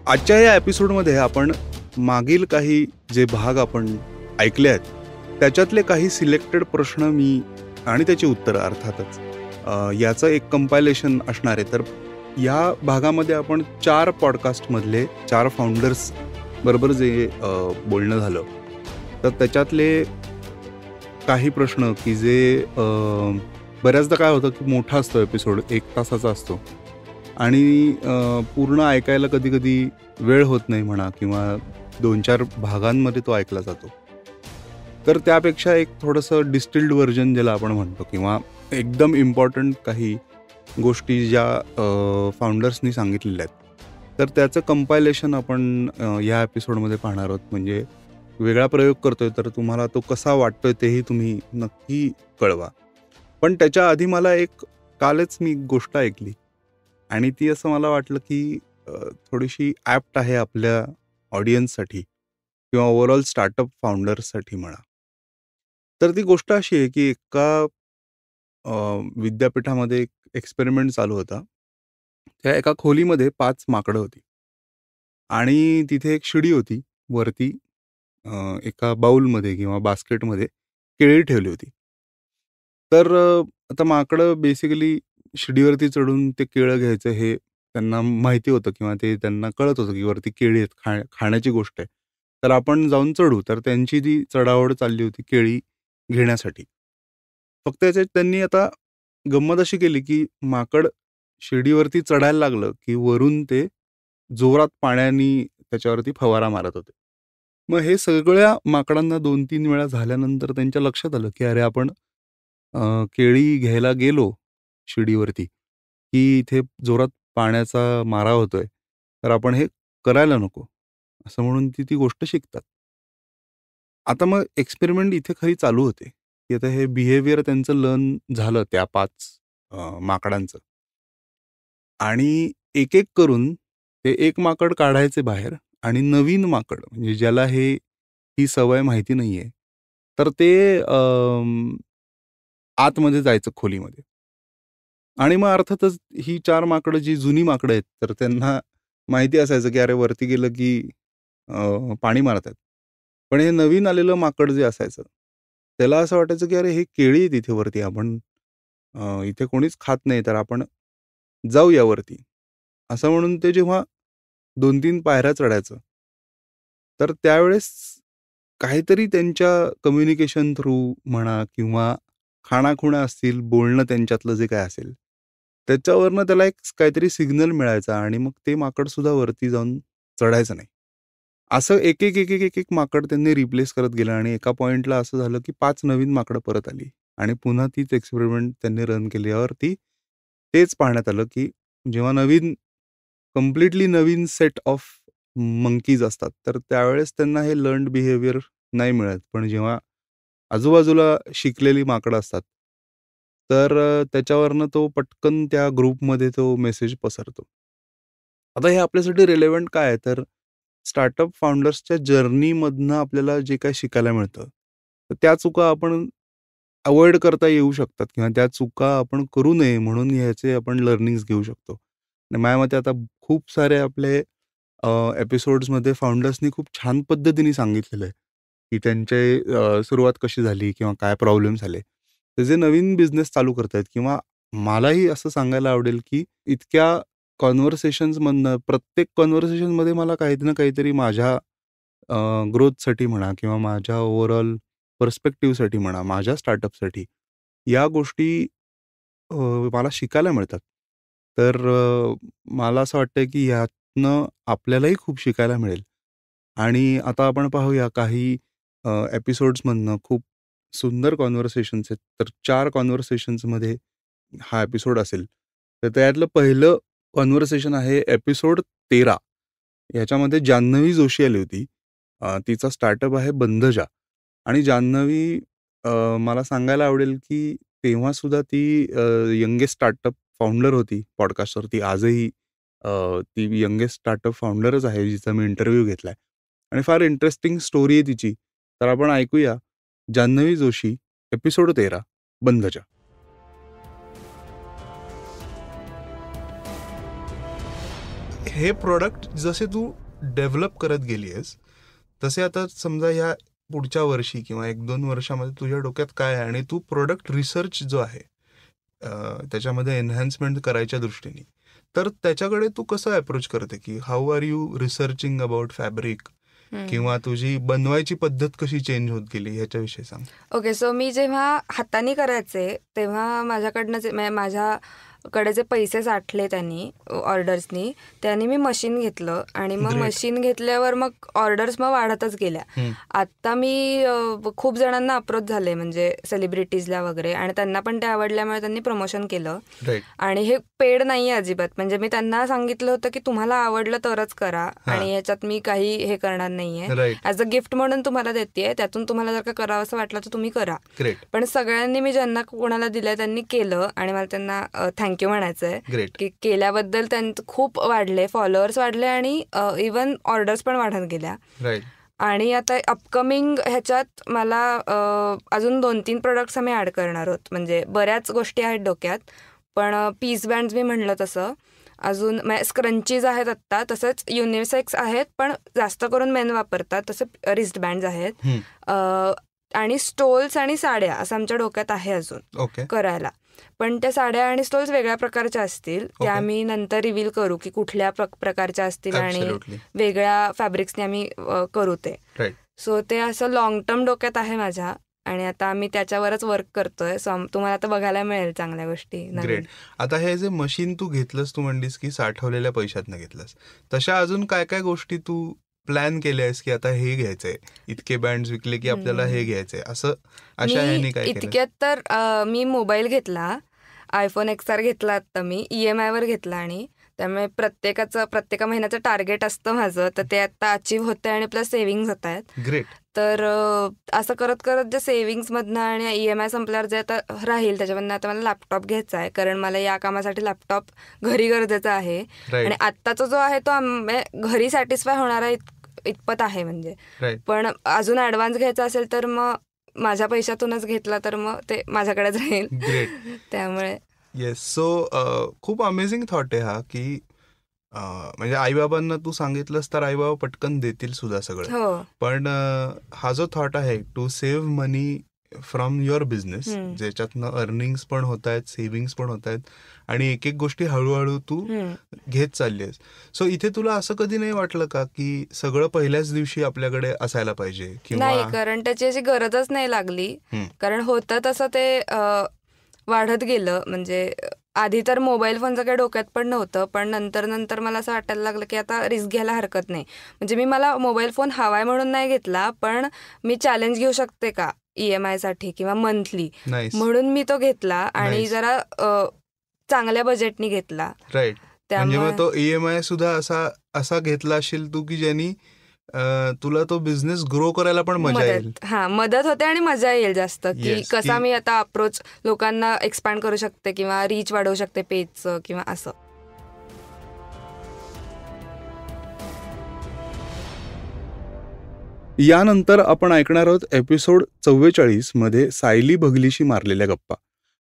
आजच्या या एपिसोडमध्ये आपण मागील काही जे भाग आपण ऐकले आहेत त्याच्यातले काही सिलेक्टेड प्रश्न मी आणि त्याची उत्तरं अर्थातच याचं एक कंपायलेशन असणार आहे. तर या भागामध्ये आपण 4 पॉडकास्टमधले 4 फाउंडर्स बरोबर जे बोलणं झालं तर त्याच्यातले काही प्रश्न की जे बऱ्याचदा काय होतं की मोठा असतो एपिसोड 1 तासाचा असतो आणि पूर्ण ऐकायला कधी कधी वेळ होत नाही म्हणा किंवा 2-4 भागांमध्ये तो ऐकला जातो. तर त्यापेक्षा एक थोडंसं डिस्टिल्ड व्हर्जन ज्याला आपण म्हणतो किंवा एकदम इम्पॉर्टंट काही गोष्टी ज्या फाउंडर्सनी सांगितलेल्या आहेत तर त्याचं कंपायलेशन आपण या एपिसोडमध्ये पाहणार आहोत. म्हणजे वेगळा प्रयोग करतोय तर तुम्हाला तो कसा वाटतोय तेही तुम्ही नक्की कळवा. पण त्याच्या आधी मला कालच मी गोष्ट ऐकली आणि ती असं मला वाटलं की थोडीशी ॲप्ट आहे आपल्या ऑडियन्ससाठी किंवा ओव्हरऑल स्टार्टअप फाउंडर्ससाठी म्हणा. तर ती गोष्ट अशी आहे की एका विद्यापीठामध्ये एक एक्सपेरिमेंट चालू होता. त्या एका खोलीमध्ये 5 माकडं होती आणि तिथे एक शिडी होती. वरती एका बाउलमध्ये किंवा बास्केटमध्ये केळी ठेवली होती. तर आता माकडं बेसिकली शिडीवरती चढून ते केळं घ्यायचं हे त्यांना माहिती होतं किंवा ते त्यांना कळत होतं की वरती केळी आहेत, खाण्याची गोष्ट आहे. तर आपण जाऊन चढू. तर त्यांची ती चढाओढ चालली होती केळी घेण्यासाठी. फक्त याच्यात त्यांनी आता गंमत अशी केली की माकड शिडीवरती चढायला लागलं की वरून ते जोरात पाण्याने त्याच्यावरती फवारा मारत होते. मग हे सगळ्या माकडांना 2-3 वेळा झाल्यानंतर त्यांच्या लक्षात आलं की अरे आपण केळी घ्यायला गेलो शिडीवरती की इथे जोरात पाण्याचा मारा होतोय. तर आपण हे करायला नको. असं म्हणून ती गोष्ट शिकतात. आता मग एक्सपेरिमेंट इथे खरी चालू होते, की आता हे बिहेवियर त्यांचं लर्न झालं त्या 5 माकडांचं. आणि एक-एक करून ते एक माकड काढायचे बाहेर आणि नवीन माकड म्हणजे ज्याला ही सवय माहिती नाहीये, तर ते आतमध्ये जायचं खोलीमध्ये. आणि मग अर्थातच ही 4 माकडं जी जुनी माकडं आहेत, तर त्यांना माहिती असायचं, की अरे वरती गेलं की पाणी मारतायत. पण हे नवीन आलेलं माकड जे असायचं, त्याला असं वाटायचं, की अरे हे केळी आहेत इथे वरती आपण इथे कोणीच खात नाही, तर आपण जाऊया वरती. असं म्हणून ते जेव्हा 2-3 पायऱ्या चढायचं, तर त्यावेळेस काहीतरी त्यांच्या कम्युनिकेशन थ्रू म्हणा किंवा खाणाखुणा असतील, बोलणं त्यांच्यातलं जे काय असेल, त्याच्यावरनं त्याला एक काहीतरी सिग्नल मिळायचा आणि मग ते माकडसुद्धा वरती जाऊन चढायचं नाही. असं एक-एक माकड त्यांनी रिप्लेस करत गेलं आणि एका पॉइंटला असं झालं, की 5 नवीन माकडं परत आली आणि पुन्हा तीच एक्सपेरिमेंट त्यांनी रन केल्यावरती तेच पाहण्यात आलं, की जेव्हा completely Naveen set of monkeys असतात, तर त्यावेळेस त्यांना हे लर्न्ड बिहेवियर नाही मिळत. पण जेव्हा आजूबाजूला शिकलेली माकडं असतात, तर त्याच्यावरनं तो पटकन त्या ग्रुपमध्ये तो मेसेज पसरतो. आता हे आपल्यासाठी रिलेव्हंट काय आहे, तर स्टार्टअप फाउंडर्सच्या जर्नीमधनं आपल्याला जे काही शिकायला मिळतं, तर त्या चुका आपण अव्हॉइड करता येऊ शकतात किंवा त्या चुका आपण करू नये म्हणून ह्याचे आपण लर्निंग्स घेऊ शकतो. आणि माझ्या मते आता खूप सारे आपले एपिसोड्समध्ये फाउंडर्सनी खूप छान पद्धतीने सांगितलेलं आहे, की त्यांची सुरुवात कशी झाली किंवा काय प्रॉब्लेम्स आले. ते जे नवीन बिझनेस चालू करतायत किंवा मलाही असं सांगायला आवडेल, की इतक्या कन्व्हर्सेशन्समधनं प्रत्येक कन्व्हर्सेशनमध्ये मला काही ना काहीतरी माझ्या ग्रोथसाठी म्हणा किंवा माझ्या ओव्हरऑल पर्स्पेक्टिव्हसाठी म्हणा, माझ्या स्टार्टअपसाठी या गोष्टी अ, मला शिकायला मिळतात. तर मला असं वाटतंय की ह्यातनं आपल्यालाही खूप शिकायला मिळेल. आणि आता आपण पाहूया काही एपिसोड्समधनं खूप सुंदर कन्व्हर्सेशन्स आहेत. तर 4 कन्व्हर्सेशन्समध्ये हा एपिसोड असेल. तर त्यातलं पहिलं कन्व्हर्सेशन आहे एपिसोड 13. ह्याच्यामध्ये जान्हवी जोशी आली होती. तिचा स्टार्टअप आहे बंधजा आणि जान्हवी मला सांगायला आवडेल, की तेव्हासुद्धा ती यंगेस्ट स्टार्टअप फाउंडर होती पॉडकास्टवरती. आजही ती यंगेस्ट स्टार्टअप फाउंडरच आहे, जिचा मी इंटरव्ह्यू घेतलाय आणि फार इंटरेस्टिंग स्टोरी आहे तिची. तर आपण ऐकूया जान्हवी जोशी, एपिसोड 13 बंधजा. हे प्रोडक्ट जसे तू डेव्हलप करत गेली आहेस तसे आता समजा ह्या पुढच्या वर्षी किंवा 1-2 वर्षामध्ये तुझ्या डोक्यात काय आहे आणि तू प्रोडक्ट रिसर्च जो आहे त्याच्यामध्ये एनहान्समेंट करायच्या दृष्टीने, तर त्याच्याकडे तू कसं अप्रोच करते की how are you researching about fabric किंवा तुझी बनवायची पद्धत कशी चेंज होत गेली ह्याच्याविषयी सांग. ओके, सो मी जेव्हा हाताने करायचे तेव्हा माझ्याकडनं माझ्याकडे जे पैसे साठले त्यांनी ऑर्डर्सनी, त्यांनी मी मशीन घेतलं आणि मग मशीन घेतल्यावर मग ऑर्डर्स मग वाढतच गेल्या. आता मी खूप जणांना अप्रोच झाले म्हणजे सेलिब्रिटीजला वगैरे, आणि त्यांना पण ते आवडल्यामुळे त्यांनी प्रमोशन केलं. आणि हे पेड नाही अजिबात, म्हणजे मी त्यांना सांगितलं होतं की तुम्हाला आवडलं तरच करा आणि ह्याच्यात मी काही हे करणार नाहीये, ऍज अ गिफ्ट म्हणून तुम्हाला देतेय, त्यातून तुम्हाला जर का करावं असं वाटलं तर तुम्ही करा. पण सगळ्यांनी मी ज्यांना कोणाला दिलंय त्यांनी केलं आणि मला त्यांना थँक्यू म्हणायचंय की केल्याबद्दल त्यांचं खूप वाढले, फॉलोअर्स वाढले आणि इव्हन ऑर्डर्स पण वाढत गेल्या. आणि आता अपकमिंग ह्याच्यात मला अजून 2-3 प्रोडक्ट्स आम्ही ऍड करणार आहोत. म्हणजे बऱ्याच गोष्टी आहेत डोक्यात, पण पीस बँड्स मी म्हणलं तसं, अजून स्क्रंचीज आहेत आत्ता, तसंच युनिसेक्स आहेत पण जास्त करून मेन वापरतात तसे रिस्ट बँड्स आहेत, आणि स्टोल्स आणि साड्या असं आमच्या डोक्यात आहे अजून करायला. पण त्या साड्या आणि स्टोल्स वेगळ्या प्रकारच्या असतील, त्या आम्ही नंतर रिव्हील करू की कुठल्या प्रकारच्या असतील आणि वेगळ्या फॅब्रिक्सने आम्ही करू ते. सो ते असं लॉंग टर्म डोक्यात आहे माझ्या आणि आता आम्ही त्याच्यावरच वर्क करतोय. सो तुम्हाला आता बघायला मिळेल चांगल्या गोष्टी. ग्रेट. आता हे जे मशीन तू घेतलंस, तू म्हणलीस की साठवलेल्या पैशातनं घेतलंस, तशा अजून काय काय गोष्टी तू प्लॅन केल्यास की आता हे घ्यायचंय, इतके बँड्स विकले की आपल्याला हे घ्यायचंय, असं अशा ह्याने काय केलं? इतक्यात तर मी मोबाईल घेतला, iPhone XR घेतला आता मी, EMI वर घेतला, आणि त्यामुळे प्रत्येका महिन्याचं टार्गेट असतं माझं, तर ते आता अचीव्ह होतंय आणि प्लस सेव्हिंग्ज होत आहेत. ग्रेट. तर असं करत करत जे सेव्हिंग्जमधनं आणि EMI संपल्यावर जे आता राहील त्याच्यामधनं आता मला लॅपटॉप घ्यायचा आहे, कारण मला या कामासाठी लॅपटॉप घरी गरजेचा आहे. आणि आत्ताचा जो आहे तो घरी सॅटिस्फाय होणारा इतपत आहे म्हणजे. पण अजून ऍडव्हान्स घ्यायचा असेल तर मग माझ्या पैशातूनच घेतला तर मग ते माझ्याकडेच राहील. त्यामुळे येस. सो खूप अमेझिंग थॉट आहे हा की म्हणजे आईबाबांना तू सांगितलंस तर आईबाबा पटकन देतील सुद्धा सगळं. पण हा जो थॉट आहे to save money from your business, ज्याच्यातनं अर्निंग्स पण होत आहेत, सेव्हिंग्स पण होत आहेत, आणि एक एक गोष्टी हळूहळू तू घेत चालली आहेस. सो इथे तुला असं कधी नाही वाटलं का की सगळं पहिल्याच दिवशी आपल्याकडे असायला पाहिजे? नाही, कारण त्याची अशी गरजच नाही लागली, कारण होतं तसं ते वाढत गेलं. म्हणजे आधी तर मोबाईल फोनचं काही डोक्यात पण नव्हतं, पण नंतर मला असं वाटायला लागलं की आता रिस्क घ्यायला हरकत नाही. म्हणजे मला मोबाईल फोन हवाय म्हणून नाही घेतला, पण मी चॅलेंज घेऊ शकते का EMI साठी किंवा मंथली, म्हणून मी तो घेतला आणि जरा चांगल्या बजेटनी घेतला. राईट. म्हणजे मग तो EMI सुद्धा असा घेतला असेल तू की ज्यांनी तुला तो बिझनेस ग्रो करायला पण मजा येईल. मदत होते आणि मजा येईल जास्त, की कसा मी आता अप्रोच लोकांना एक्सपांड करू शकते किंवा रीच वाढवू शकते पेजचं किंवा असं. यानंतर आपण ऐकणार आहोत एपिसोड 44 मध्ये सायली बघलीशी मारलेल्या गप्पा.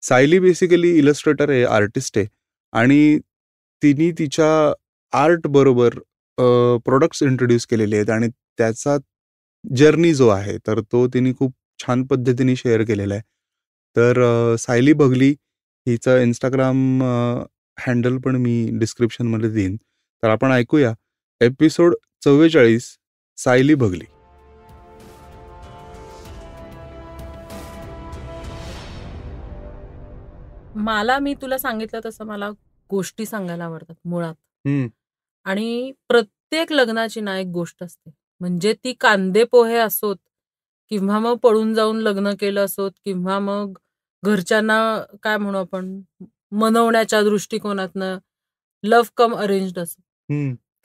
सायली बेसिकली इलस्ट्रेटर आहे, आर्टिस्ट आहे, आणि तिने तिच्या आर्ट बरोबर प्रोडक्ट्स इंट्रोड्यूस केलेले आहेत आणि त्याचा जर्नी जो आहे तर तो तिने खूप छान पद्धतीने शेअर केलेला आहे. तर सायली बघली हिचं इंस्टाग्राम हँडल पण मी डिस्क्रिप्शनमध्ये देईन. तर आपण ऐकूया एपिसोड 44 सायली बघली. मी तुला सांगितलं तसं मला गोष्टी सांगायला आवडतात मुळात, आणि प्रत्येक लग्नाची ना एक गोष्ट असते, म्हणजे ती कांदे पोहे असोत किंवा मग पळून जाऊन लग्न केलं असोत किंवा मग घरच्यांना काय म्हणू आपण मनवण्याच्या दृष्टिकोनातनं लव्ह कम अरेंज्ड असो.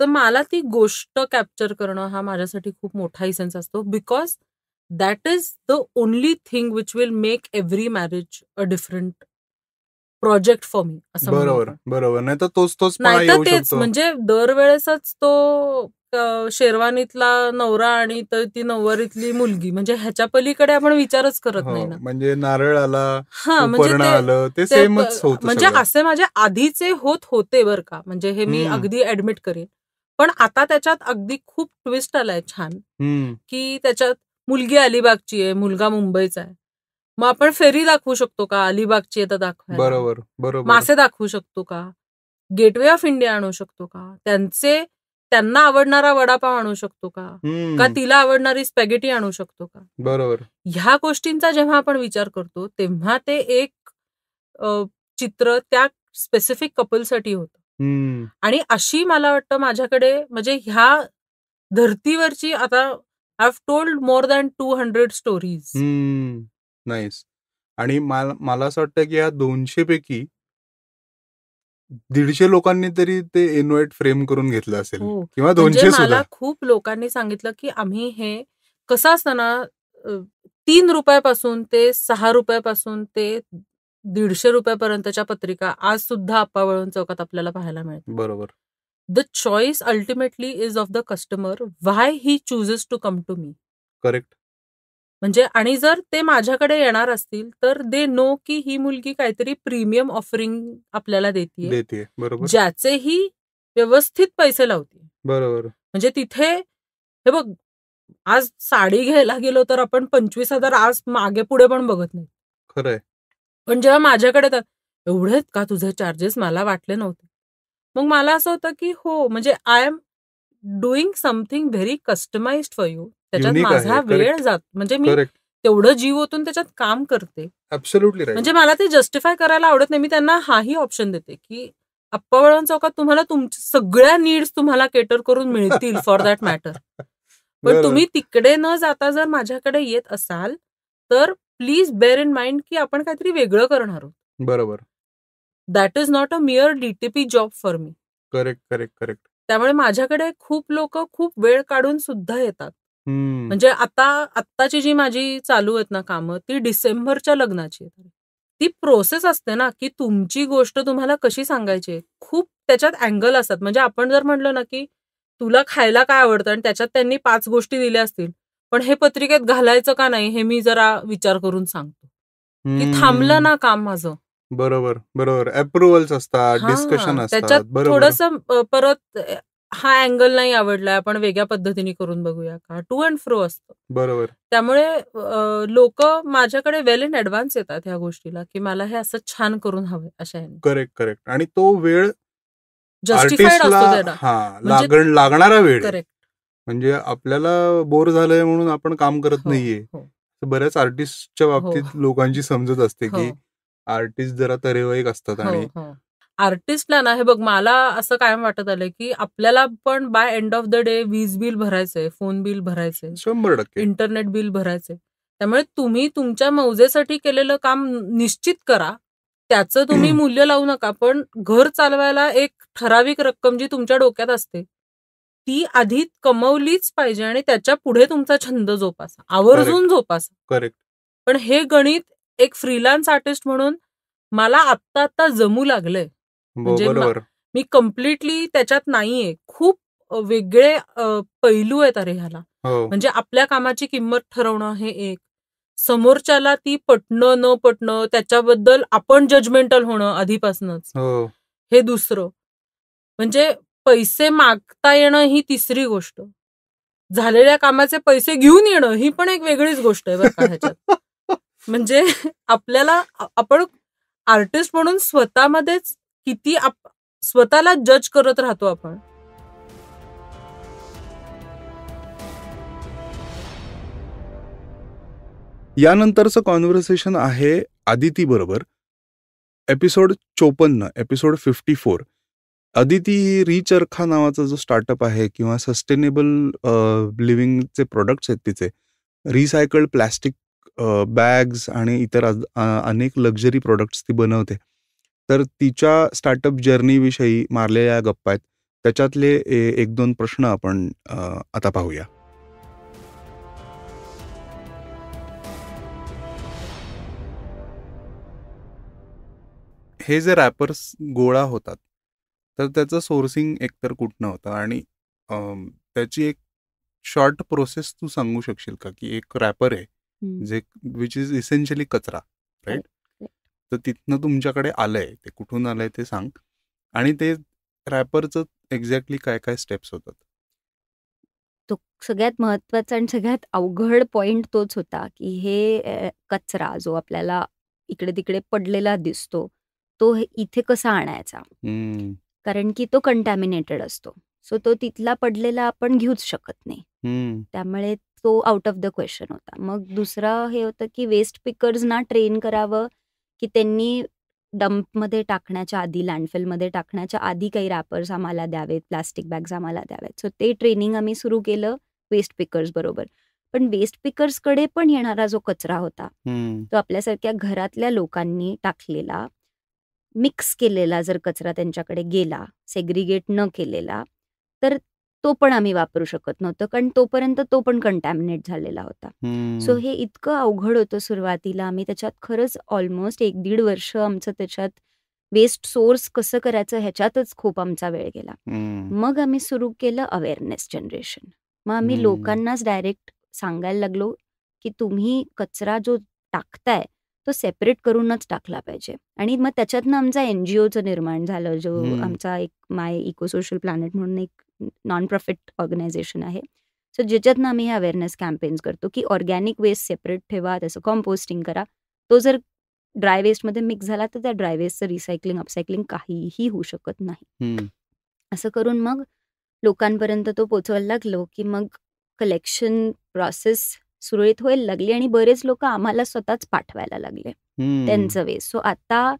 तर मला ती गोष्ट कॅप्चर करणं हा माझ्यासाठी खूप मोठा इसेन्स असतो, because that is the only thing which will make every marriage a different project for me. असं बरोबर. नाही तर तोच तेच म्हणजे दरवेळेसच तो शेरवानीतला नवरा आणि ती नऊवारीतली मुलगी, म्हणजे ह्याच्या पलीकडे आपण विचारच करत नाही ना. म्हणजे नारळ आला, म्हणजे उपरणं आलं, ते सेमच होतं म्हणजे सगळं. असे माझे आधीचे होते बरं का, म्हणजे हे मी अगदी ऍडमिट करेन. पण आता त्याच्यात अगदी खूप ट्विस्ट आलाय छान, की त्याच्यात मुलगी अलिबागची आहे, मुलगा मुंबईचा आहे. मग आपण फेरी दाखवू शकतो का? अलिबागची आहे तर दाखवायला. बरोबर बरोबर. मासे दाखवू शकतो का? गेटवे ऑफ इंडिया आणू शकतो का? त्यांना आवडणारा वडापाव आणू शकतो का तिला आवडणारी स्पॅगेटी आणू शकतो का? बरोबर. ह्या गोष्टींचा जेव्हा आपण विचार करतो तेव्हा ते एक चित्र त्या स्पेसिफिक कपलसाठी होतं. आणि अशी मला वाटतं माझ्याकडे, म्हणजे ह्या धर्तीवरची आता I have told more than 200 stories. Nice. आणि मला असं वाटतं की या 200 पैकी 150 लोकांनी तरी ते इन्व्हाइट फ्रेम करून घेतलं असेल, किंवा 200 सुद्धा. मला खूप लोकांनी सांगितलं की आम्ही हे कसं असतं ना, 3 रुपयापासून ते 6 रुपयापासून ते 150 रुपयापर्यंतच्या पत्रिका आज सुद्धा अप्पावळवून चौकात आपल्याला पाहायला मिळतात. बरोबर. The choice ultimately is of the customer, why he chooses to come to me. Correct. म्हणजे आणि जर ते माझ्याकडे येणार असतील तर दे नो की ही मुलगी काहीतरी प्रीमियम ऑफरिंग आपल्याला देते, बरोबर, ज्याचेही व्यवस्थित पैसे लावते. बरोबर. म्हणजे तिथे हे बघ, आज साडी घ्यायला गेलो तर आपण 25,000 आज मागे पुढे पण बघत नाही. खरंय. पण जेव्हा माझ्याकडे एवढेच का तुझे चार्जेस, मला वाटले नव्हते. मग मला असं होतं की हो, म्हणजे I am doing something very customized for you. त्याच्यात माझा वेळ जात, म्हणजे मी तेवढं जीव ओतून त्याच्यात काम करते. Absolutely right. म्हणजे मला ते जस्टिफाय करायला आवडत नाही. मी त्यांना हाही ऑप्शन देते की अप्पावळवण चौकात तुम्हाला तुमच्या सगळ्या नीड्स तुम्हाला केटर करून मिळतील फॉर दॅट मॅटर. पण तुम्ही तिकडे न जाता जर माझ्याकडे येत असाल तर प्लीज बेअर इन माइंड की आपण काहीतरी वेगळं करणार आहोत. बरोबर. That is not a मिअर DTP job for me. Correct. त्यामुळे माझ्याकडे खूप लोक खूप वेळ काढून सुद्धा येतात. म्हणजे आत्ताची जी माझी चालू आहेत ना कामं, ती डिसेंबरच्या लग्नाची आहेत. ती प्रोसेस असते ना की तुमची गोष्ट तुम्हाला कशी सांगायची, खूप त्याच्यात अँगल असतात. म्हणजे आपण जर म्हणलं ना की तुला खायला काय आवडतं आणि त्याच्यात त्यांनी 5 गोष्टी दिल्या असतील, पण हे पत्रिकेत घालायचं का नाही हे मी जरा विचार करून सांगतो की थांबलं ना काम माझं. बरोबर. अप्रुव्हल्स असतात, डिस्कशन असतात. त्याच्यात थोडंसं परत हा अँगल नाही आवडलाय, आपण वेगळ्या पद्धतीने करून बघूया का, टू अँड फ्रो असतं. बरोबर. त्यामुळे लोक माझ्याकडे वेल इन ऍडव्हान्स येतात ह्या गोष्टीला की मला हे असं छान करून हवंय अशा ह्याने. करेक्ट. आणि तो वेळ जस्टिफाईड असतो त्याला, लागणारा वेळ. करेक्ट. म्हणजे आपल्याला बोर झालंय म्हणून आपण काम करत नाहीये. बऱ्याच आर्टिस्टच्या बाबतीत लोकांची समजत असते की आर्टिस्ट जरा तरेवाईक असतात. आणि आर्टिस्टला ना, हे बघ, मला असं कायम वाटत आलंय की आपल्याला पण by end of the day वीज बिल भरायचंय, फोन बिल भरायचंय, 100% इंटरनेट बिल भरायचंय. त्यामुळे तुम्ही तुमच्या मौजेसाठी केलेलं काम निश्चित करा, त्याचं तुम्ही मूल्य लावू नका. पण घर चालवायला एक ठराविक रक्कम जी तुमच्या डोक्यात असते ती आधी कमवलीच पाहिजे आणि त्याच्या पुढे तुमचा छंद जोपासा, आवर्जून जोपासा. करेक्ट. पण हे गणित एक फ्रीलान्स आर्टिस्ट म्हणून मला आत्ता जमू लागलंय. म्हणजे मी कम्प्लिटली त्याच्यात नाहीये. खूप वेगळे पैलू आहेत अरे ह्याला. म्हणजे आपल्या कामाची किंमत ठरवणं हे एक, समोरच्याला ती पटणं न पटणं त्याच्याबद्दल आपण जजमेंटल होणं आधीपासूनच हे दुसरं. म्हणजे पैसे मागता येणं ही तिसरी गोष्ट. झालेल्या कामाचे पैसे घेऊन येणं ही पण एक वेगळीच गोष्ट आहे बरं का ह्याच्यात. म्हणजे आपल्याला, आपण आर्टिस्ट म्हणून स्वतःमध्येच किती स्वतःला जज करत राहतो आपण. यानंतरचं कॉन्व्हर्सेशन आहे आदिती बरोबर. Episode 54, episode 54. आदिती रिचरखा नावाचा जो स्टार्टअप आहे किंवा सस्टेनेबल लिव्हिंगचे प्रोडक्ट्स आहेत तिचे, रिसायकल्ड प्लॅस्टिक बॅग्स आणि इतर अनेक लक्झरी प्रोडक्ट्स ती बनवते. तर तिच्या स्टार्टअप जर्नीविषयी मारलेल्या गप्पा आहेत. त्याच्यातले 1-2 प्रश्न आपण आता पाहूया. हे जे रॅपर्स गोळा होतात तर त्याचं सोर्सिंग एकतर कुठनं होतं आणि त्याची एक शॉर्ट प्रोसेस तू सांगू शकशील का, की एक रॅपर आहे जे विच इज इसेन्शियली कचरा, राईट? तर तिथनं तुमच्याकडे आलंय, ते कुठून आलंय ते सांग. आणि ते रॅपरचं एक्झॅक्टली काय काय स्टेप्स होतात? तो सगळ्यात महत्वाचा आणि सगळ्यात अवघड पॉइंट तोच होता, की हे कचरा जो आपल्याला इकडे तिकडे पडलेला दिसतो, तो इथे कसा आणायचा? कारण की तो कंटॅमिनेटेड असतो. सो तो तिथला पडलेला आपण घेऊच शकत नाही. त्यामुळे तो आउट ऑफ द क्वेश्चन होता. मग दुसरं हे होतं, की वेस्ट पिकर्सना ट्रेन करावं, की त्यांनी डंपमध्ये टाकण्याच्या आधी, लँडफिलमध्ये टाकण्याच्या आधी काही रॅपर्स आम्हाला द्यावेत, प्लास्टिक बॅग्स आम्हाला द्यावेत. सो ते ट्रेनिंग आम्ही सुरू केलं वेस्ट पिकर्स बरोबर. पण वेस्ट पिकर्सकडे पण येणारा जो कचरा होता, तो आपल्यासारख्या घरातल्या लोकांनी टाकलेला, मिक्स केलेला जर कचरा त्यांच्याकडे गेला, सेग्रिगेट न केलेला, तर तो पण आम्ही वापरू शकत नव्हतं, कारण तोपर्यंत तो पण कंटॅमिनेट झालेला होता. सो हे इतकं अवघड होतं सुरुवातीला. आम्ही त्याच्यात खरंच ऑलमोस्ट 1-1.5 वर्ष आमचं त्याच्यात वेस्ट सोर्स कसं करायचं ह्याच्यातच खूप आमचा वेळ गेला. मग आम्ही सुरू केलं अवेअरनेस जनरेशन. मग आम्ही लोकांनाच डायरेक्ट सांगायला लागलो, की तुम्ही कचरा जो टाकताय तो सेपरेट करूनच टाकला पाहिजे. आणि मग त्याच्यातनं आमचा NGOचं निर्माण झालं, जो आमचा एक माय इको सोशल प्लॅनेट म्हणून एक नॉन प्रॉफिट ऑर्गनायझेशन आहे. सो ज्याच्यातनं आम्ही हे अवेअरनेस कॅम्पेन्स करतो, की ऑर्गॅनिक वेस्ट सेपरेट ठेवा, त्याचं कॉम्पोस्टिंग करा. तो जर ड्राय वेस्टमध्ये मिक्स झाला तर त्या ड्राय वेस्टचं रिसायकलिंग, अपसायकलिंग काहीही होऊ शकत नाही. असं करून मग लोकांपर्यंत तो पोचवायला लागलो, की मग कलेक्शन प्रोसेस सुरळीत व्हायला लागली आणि बरेच लोक आम्हाला स्वतःच पाठवायला लागले त्यांचं वेस्ट. सो आता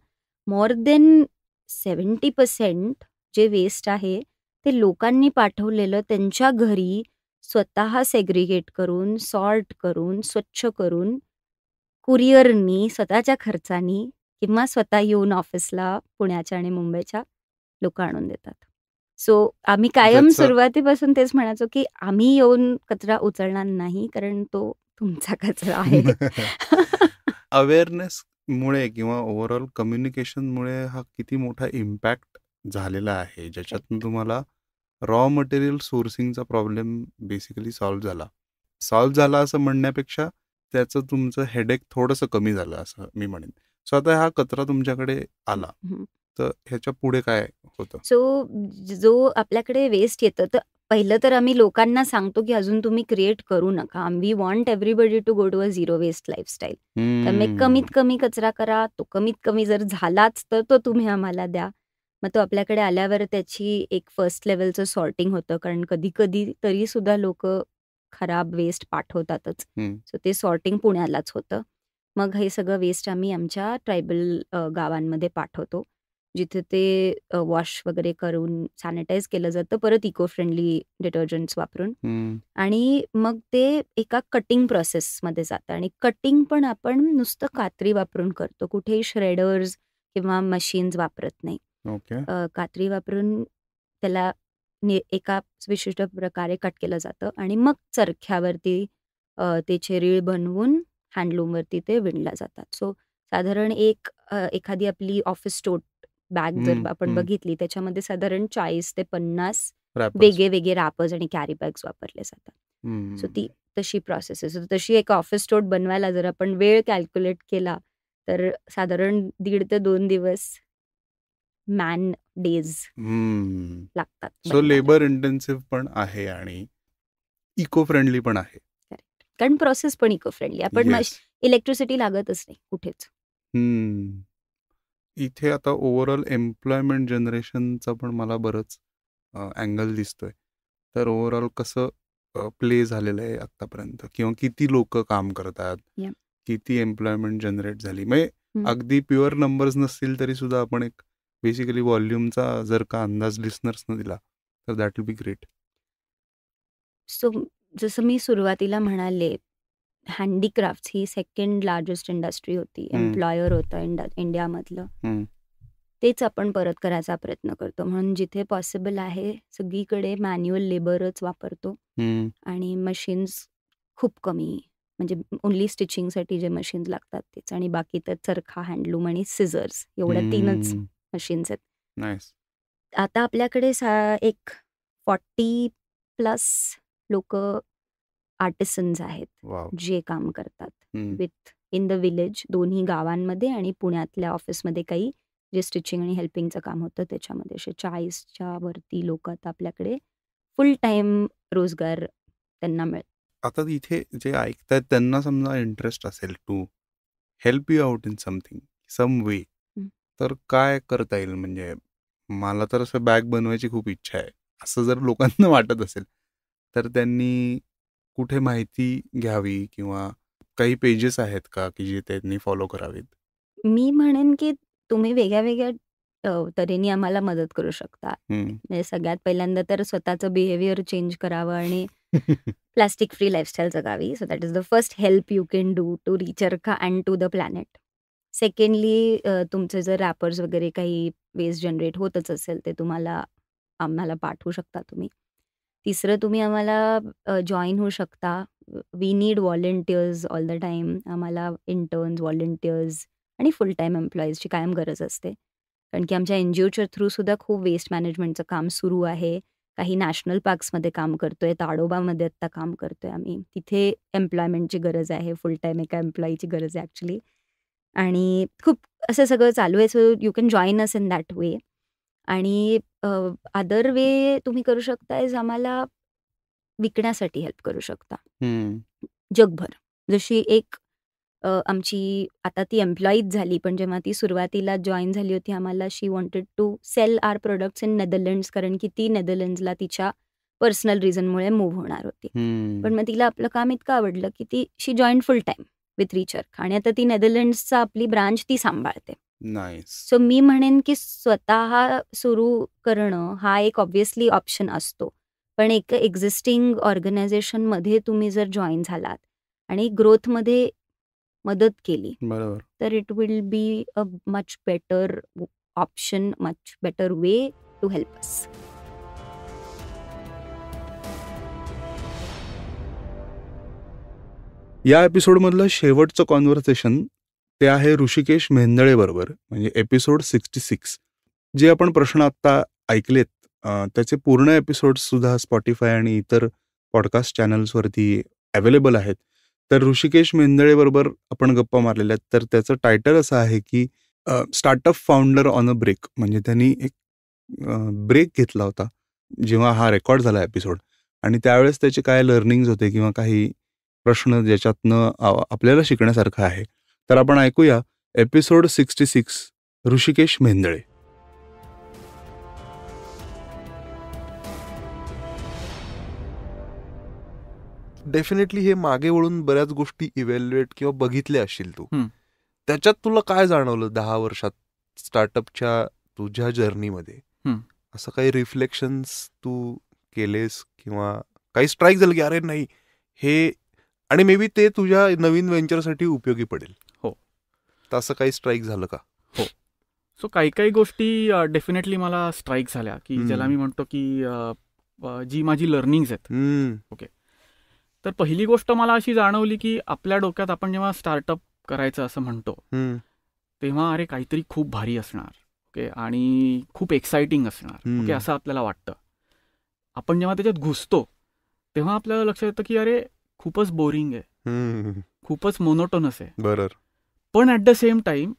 मोर देन 70% जे वेस्ट आहे ते लोकांनी पाठवलेलं त्यांच्या घरी स्वतः सेग्रिगेट करून, सॉर्ट करून, स्वच्छ करून, कुरिअरनी, स्वतःच्या खर्चानी किंवा स्वतः येऊन ऑफिसला पुण्याच्या आणि मुंबईच्या लोक आणून देतात. सो आम्ही कायम सुरुवातीपासून तेच म्हणायचो, की आम्ही येऊन कचरा उचलणार नाही, कारण तो तुमचा कचरा आहे. अवेअरनेस मुळे किंवा ओव्हरऑल कम्युनिकेशनमुळे हा किती मोठा इम्पॅक्ट झालेला आहे, ज्याच्यातून तुम्हाला रॉ मटेरियल सोर्सिंगचा प्रॉब्लेम बेसिकली सॉल्व्ह झाला असं म्हणण्यापेक्षा त्याचं तुमचं हेडेक थोडंसं कमी झालं असं मी म्हणेन. सो आता हा कचरा तुमच्याकडे आला, तर ह्याच्या पुढे काय होतं? सो जो आपल्याकडे वेस्ट येतं, तर पहिलं तर आम्ही लोकांना सांगतो, की अजून तुम्ही क्रिएट करू नका. We want everybody to go to a zero waste lifestyle. त्यामुळे कमीत कमी कचरा करा. तो कमीत कमी जर झालाच तर तो तुम्ही आम्हाला द्या. मग तो आपल्याकडे आल्यावर त्याची एक फर्स्ट लेवलचं सॉर्टिंग होतं, कारण कधी तरी सुद्धा लोक खराब वेस्ट पाठवतातच. सो ते सॉर्टिंग पुण्यालाच होतं. मग हे सगळं वेस्ट आम्ही आमच्या ट्रायबल गावांमध्ये पाठवतो, जिथे ते वॉश वगैरे करून सॅनिटाईज केलं जातं, परत इको फ्रेंडली डिटर्जंट्स वापरून. आणि मग ते एका कटिंग प्रोसेसमध्ये जातं. आणि कटिंग पण आपण नुसतं कात्री वापरून करतो, कुठेही श्रेडर्स किंवा मशीन्स वापरत नाही. कात्री वापरून त्याला एका विशिष्ट प्रकारे कट केलं जातं आणि मग चरख्यावरती त्याचे रीळ बनवून हँडलूमवरती ते विणल्या जातात. सो साधारण एखादी आपली ऑफिस टोट बॅग जर आपण बघितली, त्याच्यामध्ये साधारण 40 ते 50 वेगळे रॅपर्स आणि कॅरी बॅग्स वापरले जातात. सो ती तशी प्रोसेस आहे. सो तशी एक ऑफिस टोट बनवायला जर आपण वेळ कॅल्क्युलेट केला तर साधारण 1.5 ते 2 दिवस मॅन डेज लागतात. सो लेबर इंटेन्सिव्ह पण आहे आणि इको फ्रेंडली पण आहे, कारण प्रोसेस पण इको फ्रेंडली. आपण इलेक्ट्रिसिटी लागतच नाही कुठेच. इथे आता ओव्हरऑल एम्प्लॉयमेंट जनरेशनचा पण मला बरंच अँगल दिसतोय. तर ओव्हरऑल कसं प्ले झालेलं आहे आतापर्यंत, किंवा किती लोक काम करतात, किती एम्प्लॉयमेंट जनरेट झाली. म्हणजे अगदी प्युअर नंबर्स नसतील तरी सुद्धा आपण एक बेसिकली व्हॉल्यूमचा जर का अंदाज लिस्नर्सनं दिला तर that will be great. So जसं मी सुरुवातीला म्हणाले, हँडीक्राफ्ट ही सेकंड लार्जेस्ट इंडस्ट्री होती, एम्प्लॉयर होतं इंडियामधलं. तेच आपण परत करायचा प्रयत्न करतो. म्हणून जिथे पॉसिबल आहे सगळीकडे मॅन्युअल लेबरच वापरतो आणि मशीन्स खूप कमी, म्हणजे ओन्ली स्टिचिंगसाठी जे मशीन्स लागतात तेच, आणि बाकी तर चरखा, हँडलूम आणि सिझर्स, एवढ्या 3च मशीन्स आहेत. नाईस. आता आपल्याकडे एक 40 प्लस लोक आर्टिसन्स आहेत वाव. जे काम करतात हम्म. विथ इन द विलेज, दोन्ही गावांमध्ये आणि पुण्यातल्या ऑफिसमध्ये काही जे स्टिचिंग आणि हेल्पिंगचं काम होतं त्याच्यामध्ये असे 40च्या वरती लोक आता आपल्याकडे फुल टाइम रोजगार त्यांना मिळतो. आता इथे जे ऐकतायत त्यांना समजा इंटरेस्ट असेल to help you out in something some way, हं. तर काय करता येईल? म्हणजे मला तर असं बॅग बनवायची खूप इच्छा आहे असं जर लोकांना वाटत असेल तर त्यांनी कुठे माहिती घ्यावी किंवा काही पेजेस आहेत का की जे त्यांनी फॉलो करावेत? मी म्हणेन की तुम्ही वेगळ्या वेगळ्या तऱ्हेने आम्हाला मदत करू शकता. म्हणजे सगळ्यात पहिल्यांदा तर स्वतःचं बिहेवियर चेंज करावं आणि प्लास्टिक फ्री लाईफस्टाईल जगावी. So that is the first help you can do to Reach Earth and to the planet. Secondly तुमचे जर रॅपर्स वगैरे काही वेस्ट जनरेट होतच असेल ते आम्हाला पाठवू शकता तुम्ही. तिसरं तुम्ही आम्हाला जॉईन होऊ शकता. We need volunteers all the time. आम्हाला इंटर्न्स, व्हॉलंटियर्स आणि फुल टाईम एम्प्लॉईजची कायम गरज असते. कारण की आमच्या NGOच्या थ्रूसुद्धा खूप वेस्ट मॅनेजमेंटचं काम सुरू आहे. काही नॅशनल पार्क्समध्ये काम करतोय, ताडोबामध्ये आत्ता काम करतोय आम्ही. तिथे एम्प्लॉयमेंटची गरज आहे, फुल टाईम एका एम्प्लॉईची गरज आहे ॲक्च्युली. आणि खूप असं सगळं चालू आहे. So you can join us in that way. आणि अदर वे तुम्ही करू शकता इज आम्हाला विकण्यासाठी हेल्प करू शकता जगभर. जशी एक आमची आता ती एम्प्लॉईज झाली, पण जेव्हा ती सुरुवातीला जॉईन झाली होती आम्हाला she wanted to sell our products in Netherlands, कारण की ती नेदरलँड्सला तिच्या पर्सनल रिझनमुळे मूव्ह होणार होती. पण मग तिला आपलं काम इतकं आवडलं की she join full time with Reach Earth आणि आता ती नेदरलँड्सचा आपली ब्रांच ती सांभाळते. नाईस. सो मी म्हणेन की स्वतः सुरू करणं हा एक ऑब्व्हियसली ऑप्शन असतो, पण एक एक्झिस्टिंग ऑर्गनायझेशनमध्ये तुम्ही जर जॉईन झालात आणि ग्रोथमध्ये मदत केली बरोबर. तर it will be a much better option, much better way to help us. या एपिसोडमधलं शेवटचं कॉन्व्हर्सेशन ते आहे ऋषिकेश मेहेंदळे बरोबर, म्हणजे एपिसोड 66. जे आपण प्रश्न आत्ता ऐकलेत त्याचे पूर्ण एपिसोड्स सुद्धा स्पॉटिफाय आणि इतर पॉडकास्ट चॅनल्सवरती अवेलेबल आहेत. तर ऋषिकेश मेहेंदळे बरोबर आपण गप्पा मारलेल्या आहेत. तर त्याचं टायटल असं आहे की startup founder on a break. म्हणजे त्यांनी एक ब्रेक घेतला होता जेव्हा हा रेकॉर्ड झाला एपिसोड, आणि त्यावेळेस त्याचे काय लर्निंग्स होते किंवा काही प्रश्न ज्याच्यातनं आपल्याला शिकण्यासारखं आहे. तर आपण ऐकूया एपिसोड 66 ऋषिकेश मेहेंदळे. डेफिनेटली हे मागे वळून बऱ्याच गोष्टी इव्हॅल्युएट किंवा बघितल्या असशील तू. त्याच्यात तुला काय जाणवलं 10 वर्षात स्टार्टअपच्या तुझ्या जर्नीमध्ये? असं काही रिफ्लेक्शन्स तू केलेस किंवा काही स्ट्राईक झालं की अरे नाही हे, आणि मे बी ते तुझ्या नवीन व्हेंचरसाठी उपयोगी पडेल? हो. तर असं काही स्ट्राईक झालं का? हो. सो काही गोष्टी डेफिनेटली मला स्ट्राईक झाल्या की ज्याला मी म्हणतो की जी माझी लर्निंग्स आहेत. ओके. तर पहिली गोष्ट मला अशी जाणवली की आपल्या डोक्यात आपण जेव्हा स्टार्टअप करायचं असं म्हणतो तेव्हा अरे काहीतरी खूप भारी असणार, ओके, आणि खूप एक्साइटिंग असणार, ओके, असं आपल्याला वाटतं. आपण जेव्हा त्याच्यात घुसतो तेव्हा आपल्याला लक्षात येतं की अरे खूपच बोरिंग आहे, खूपच मोनोटोनस आहे. बरोबर. पण at the same time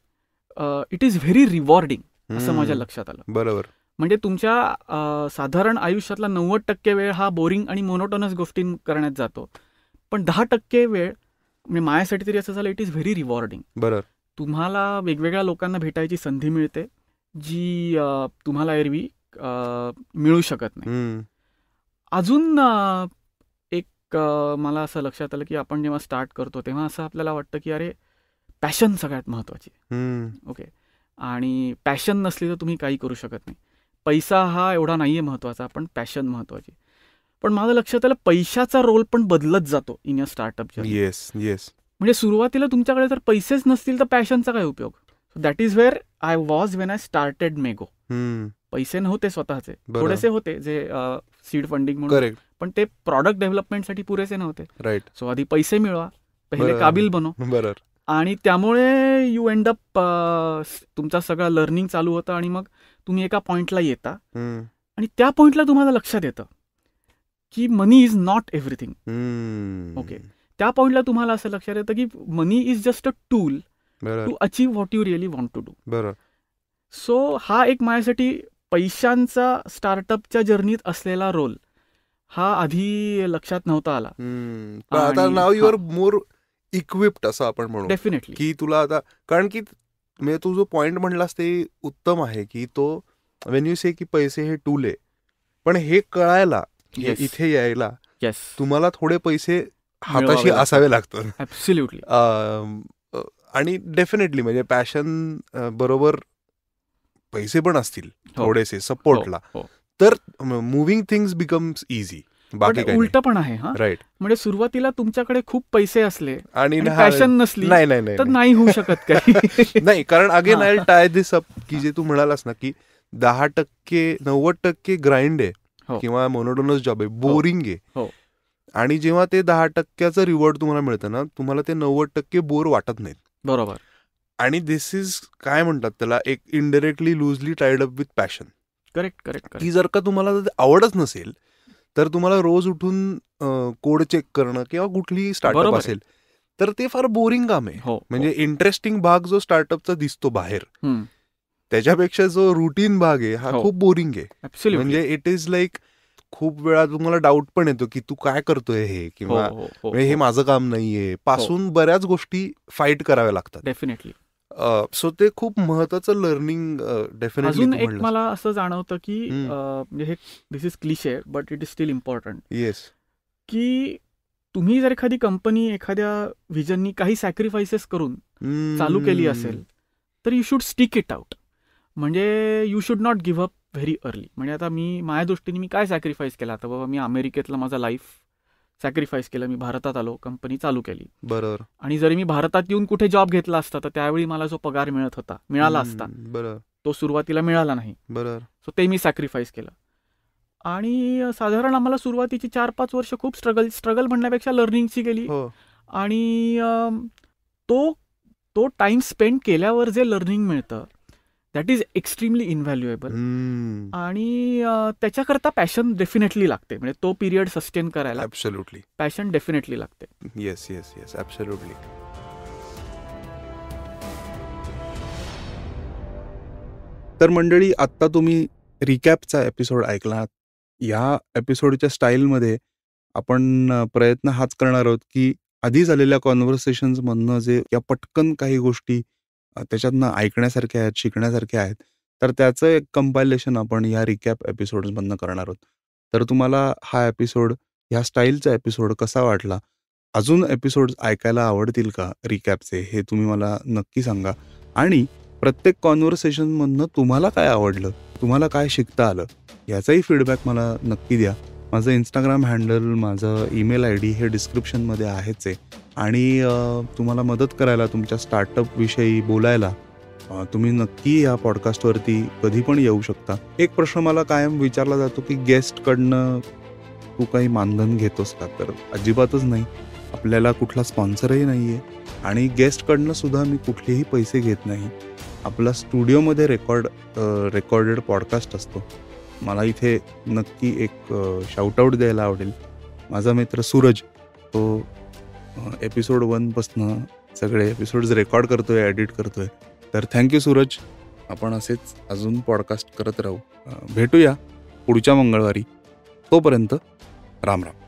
it is very rewarding असं माझ्या लक्षात आलं. बरोबर. म्हणजे तुमच्या साधारण आयुष्यातला 90% वेळ हा बोरिंग आणि मोनोटोनस गोष्टी करण्यात जातो, पण 10% वेळ म्हणजे माझ्यासाठी तरी असं झालं इट इज व्हेरी रिवॉर्डिंग. बरोबर. तुम्हाला वेगवेगळ्या लोकांना भेटायची संधी मिळते जी तुम्हाला एरवी मिळू शकत नाही. अजून एक मला असं लक्षात आलं की आपण जेव्हा स्टार्ट करतो तेव्हा असं आपल्याला वाटतं की अरे पॅशन सगळ्यात महत्त्वाची, ओके, आणि पॅशन नसली तर तुम्ही काही करू शकत नाही. पैसा हा एवढा नाही आहे महत्त्वाचा, पण पॅशन महत्त्वाची. पण माझं लक्षात आलं पैशाचा रोल पण बदलत जातो in a startup. Yes yes. म्हणजे सुरुवातीला तुमच्याकडे जर पैसेच नसतील तर पॅशनचा काय उपयोग? That is where I was when I started Mego. पैसे नव्हते स्वतःचे, थोडेसे होते जे सीड फंडिंग म्हणून, पण ते प्रॉडक्ट डेव्हलपमेंटसाठी पुरेसे नव्हते. राईट. सो आधी पैसे मिळवा, पहिले काबिल बनो. बरोबर. आणि त्यामुळे यू एंड अप तुमचा सगळा लर्निंग चालू होतं आणि मग तुम्ही एका पॉइंटला येता आणि त्या पॉइंटला तुम्हाला लक्षात येतं की money is not everything. Okay, त्या पॉइंटला तुम्हाला असं लक्षात येतं की money is just a tool to achieve what you really want to do. बरोबर. सो हा एक माझ्यासाठी पैशांचा स्टार्टअपच्या जर्नीत असलेला रोल हा आधी लक्षात नव्हता आला. आता नाव यू आर मोर इक्विप्ड असं आपण म्हणू. डेफिनेटली. की तुला आता, कारण की म्हणजे तू जो पॉइंट म्हणलास ते उत्तम आहे की तो वेन यू से की पैसे हे टूल आहे, पण हे कळायला इथे यायला तुम्हाला थोडे पैसे हाताशी असावे लागतात. ऍब्सोल्युटली. आणि डेफिनेटली म्हणजे पॅशन बरोबर पैसे पण असतील थोडेसे सपोर्टला, तर मुव्हिंग थिंग्स बिकम्स इझी. बाकी उलट पण आहे. हा, राईट. म्हणजे सुरुवातीला तुमच्याकडे खूप पैसे असले आणि पॅशन नसली तर नाही होऊ शकत काही. नाही, कारण again I tie this up की जे तू म्हणालास ना की 10% 90% ग्राइंड आहे किंवा मोनोटोनस जॉब आहे, बोरिंग आहे. आणि जेव्हा ते 10%चं रिवॉर्ड तुम्हाला मिळतं ना, तुम्हाला ते 90% बोर वाटत नाहीत. बरोबर. आणि दिस इज काय म्हणतात त्याला, एक indirectly loosely tied up with passion. Correct. की जर का तुम्हाला आवडच नसेल तर तुम्हाला रोज उठून कोड चेक करणं किंवा कुठलीही स्टार्टअप असेल तर ते फार बोरिंग काम आहे. म्हणजे इंटरेस्टिंग भाग जो स्टार्टअपचा दिसतो बाहेर, त्याच्यापेक्षा जो रुटीन भाग आहे हा खूप बोरिंग आहे. म्हणजे इट इज लाईक खूप वेळा तुम्हाला डाऊट पण येतो की तू काय करतोय हे, किंवा हे माझं काम नाहीये पासून बऱ्याच गोष्टी फाईट कराव्या लागतात. डेफिनेटली. सो ते खूप महत्वाचं लर्निंग डेफिनेटली. अजून एक मला असं जाणवतं की म्हणजे हे this is cliche but it is still important. Yes. की तुम्ही जर एखादी कंपनी एखाद्या व्हिजननी काही सॅक्रिफायसेस करून चालू केली असेल तर you should stick it out. म्हणजे you should not give up very early. म्हणजे आता माझ्या दृष्टीने मी काय सॅक्रिफाईस केला, आता बाबा मी अमेरिकेतला माझा लाईफ सॅक्रिफाईस केलं, मी भारतात आलो, कंपनी चालू केली. बरोबर. आणि जरी मी भारतात येऊन कुठे जॉब घेतला असता तर त्यावेळी मला जो पगार मिळाला असता, बरोबर, तो सुरुवातीला मिळाला नाही. बरोबर. सो ते मी सॅक्रिफाईस केलं. आणि साधारण आम्हाला सुरुवातीची 4-5 वर्ष खूप स्ट्रगल म्हणण्यापेक्षा लर्निंगची गेली. आणि तो टाइम स्पेंड केल्यावर जे लर्निंग मिळतं दॅट इज एक्स्ट्रीमली इनव्हॅल्युएबल. आणि त्याच्याकरता पॅशन डेफिनेटली लागते. म्हणजे तो पिरियड सस्टेन करायला ऍब्सोल्युटली पॅशन डेफिनेटली लागते. Yes yes yes absolutely. तर मंडळी, आत्ता तुम्ही रिकॅपचा एपिसोड ऐकलात. या एपिसोडच्या स्टाईलमध्ये आपण प्रयत्न हाच करणार आहोत की आधी झालेल्या कॉन्व्हर्सेशन्समधनं जे या पटकन काही गोष्टी त्याच्यातनं ऐकण्यासारख्या आहेत, शिकण्यासारख्या आहेत, तर त्याचं एक कंपायलेशन आपण या रिकॅप एपिसोड्समधनं करणार आहोत. तर तुम्हाला हा एपिसोड, ह्या स्टाईलचा एपिसोड कसा वाटला? अजून एपिसोड्स ऐकायला आवडतील का रिकॅपचे? हे तुम्ही मला नक्की सांगा. आणि प्रत्येक कॉन्व्हर्सेशनमधनं तुम्हाला काय आवडलं, तुम्हाला काय शिकता आलं, याचाही फीडबॅक मला नक्की द्या. माझं इंस्टाग्राम हँडल, माझं ईमेल ID हे डिस्क्रिप्शनमध्ये आहेच आहे. आणि तुम्हाला मदत करायला, तुमच्या स्टार्टअपविषयी बोलायला तुम्ही नक्की या पॉडकास्टवरती कधी पण येऊ शकता. एक प्रश्न मला कायम विचारला जातो की गेस्टकडनं तू काही मानधन घेतोस का? तर अजिबातच नाही. आपल्याला कुठला स्पॉन्सरही नाही आहे आणि गेस्टकडनं सुद्धा मी कुठलेही पैसे घेत नाही. आपला स्टुडिओमध्ये रेकॉर्डेड पॉडकास्ट असतो. मला इथे नक्की एक शाउटआउट द्यायला आवडेल. माझा मित्र सूरज, तो एपिसोड 1 पासनं सगळे एपिसोड्स रेकॉर्ड करतोय, एडिट करतोय. तर थँक्यू सूरज. आपण असेच अजून पॉडकास्ट करत राहू. भेटूया पुढच्या मंगळवारी. तोपर्यंत राम राम.